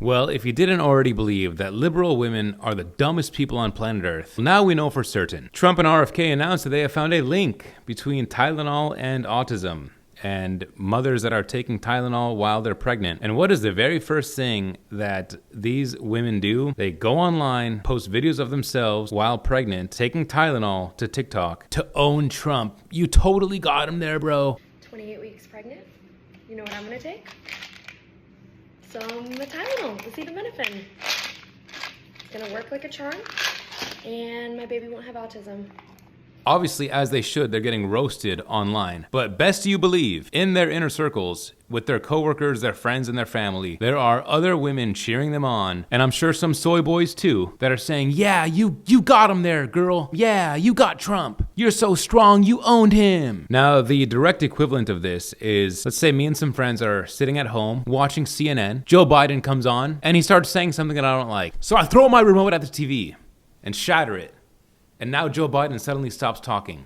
Well, if you didn't already believe that liberal women are the dumbest people on planet Earth, now we know for certain. Trump and RFK announced that they have found a link between Tylenol and autism, and mothers that are taking Tylenol while they're pregnant. And what is the very first thing that these women do? They go online, post videos of themselves while pregnant, taking Tylenol to TikTok to own Trump. You totally got him there, bro. 28 weeks pregnant. You know what I'm gonna take? Some Tylenol, acetaminophen. It's gonna work like a charm, and my baby won't have autism. Obviously, as they should, they're getting roasted online. But best you believe, in their inner circles, with their coworkers, their friends, and their family, there are other women cheering them on, and I'm sure some soy boys too, that are saying, yeah, you got him there, girl. Yeah, you got Trump. You're so strong, you owned him. Now, the direct equivalent of this is, let's say me and some friends are sitting at home watching CNN. Joe Biden comes on, and he starts saying something that I don't like. So I throw my remote at the TV and shatter it. And now Joe Biden suddenly stops talking.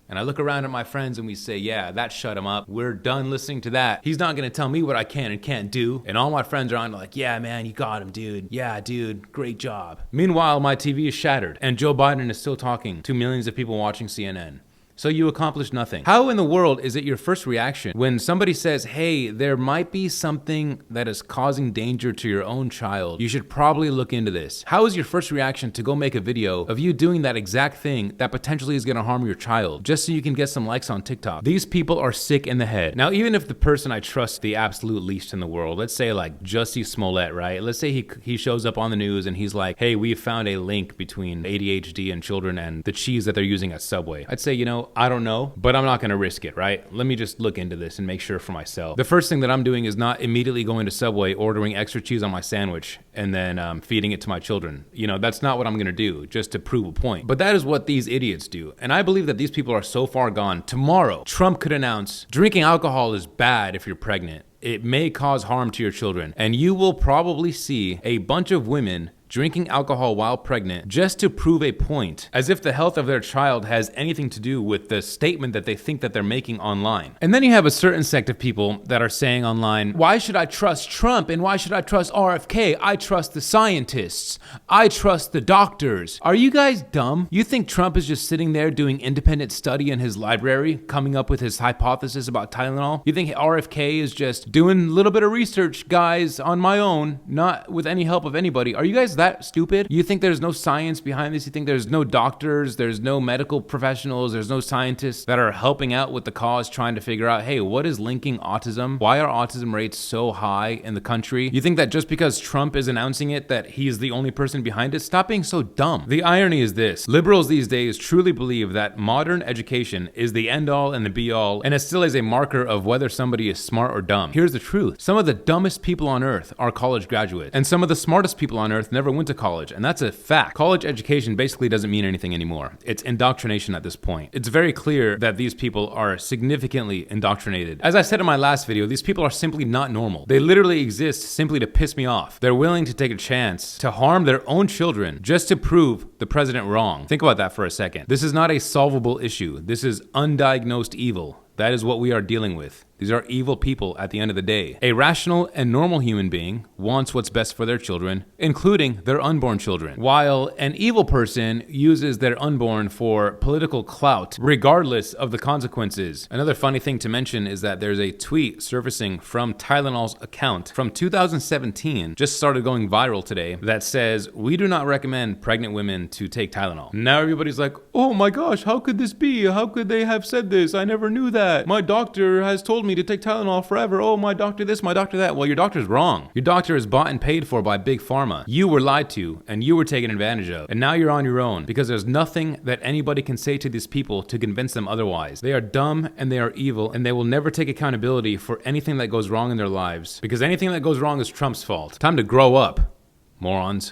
And I look around at my friends and we say, yeah, that shut him up. We're done listening to that. He's not gonna tell me what I can and can't do. And all my friends are on like, yeah, man, you got him, dude. Yeah, dude, great job. Meanwhile, my TV is shattered and Joe Biden is still talking to millions of people watching CNN. So you accomplished nothing. How in the world is it your first reaction when somebody says, hey, there might be something that is causing danger to your own child? You should probably look into this. How is your first reaction to go make a video of you doing that exact thing that potentially is gonna harm your child just so you can get some likes on TikTok? These people are sick in the head. Now, even if the person I trust the absolute least in the world, let's say like Jussie Smollett, right? Let's say he shows up on the news and he's like, hey, we found a link between ADHD in children and the cheese that they're using at Subway. I'd say, you know, I don't know, but I'm not gonna risk it, right? Let me just look into this and make sure for myself. The first thing that I'm doing is not immediately going to Subway, ordering extra cheese on my sandwich, and then feeding it to my children. You know, that's not what I'm gonna do, just to prove a point. But that is what these idiots do. And I believe that these people are so far gone. Tomorrow, Trump could announce, drinking alcohol is bad if you're pregnant. It may cause harm to your children. And you will probably see a bunch of women drinking alcohol while pregnant just to prove a point, as if the health of their child has anything to do with the statement that they think that they're making online. And then you have a certain sect of people that are saying online, why should I trust Trump and why should I trust RFK? I trust the scientists. I trust the doctors. Are you guys dumb? You think Trump is just sitting there doing independent study in his library, coming up with his hypothesis about Tylenol? You think RFK is just doing a little bit of research, guys, on my own, not with any help of anybody? Are you guys that stupid? You think there's no science behind this? You think there's no doctors, there's no medical professionals, there's no scientists that are helping out with the cause, trying to figure out, hey, what is linking autism? Why are autism rates so high in the country? You think that just because Trump is announcing it, that he's the only person behind it? Stop being so dumb. The irony is this: liberals these days truly believe that modern education is the end all and the be all, and it still is a marker of whether somebody is smart or dumb. Here's the truth: some of the dumbest people on earth are college graduates, and some of the smartest people on earth never went to college, and that's a fact. College education basically doesn't mean anything anymore. It's indoctrination at this point. It's very clear that these people are significantly indoctrinated. As I said in my last video, these people are simply not normal. They literally exist simply to piss me off. They're willing to take a chance to harm their own children just to prove the president wrong. Think about that for a second. This is not a solvable issue. This is undiagnosed evil. That is what we are dealing with. These are evil people at the end of the day. A rational and normal human being wants what's best for their children, including their unborn children, while an evil person uses their unborn for political clout, regardless of the consequences. Another funny thing to mention is that there's a tweet surfacing from Tylenol's account from 2017, just started going viral today, that says, we do not recommend pregnant women to take Tylenol. Now everybody's like, oh my gosh, how could this be? How could they have said this? I never knew that. My doctor has told me to take Tylenol forever. Oh, my doctor this, my doctor that. Well, your doctor's wrong. Your doctor is bought and paid for by Big Pharma. You were lied to and you were taken advantage of. And now you're on your own because there's nothing that anybody can say to these people to convince them otherwise. They are dumb and they are evil and they will never take accountability for anything that goes wrong in their lives because anything that goes wrong is Trump's fault. Time to grow up, morons.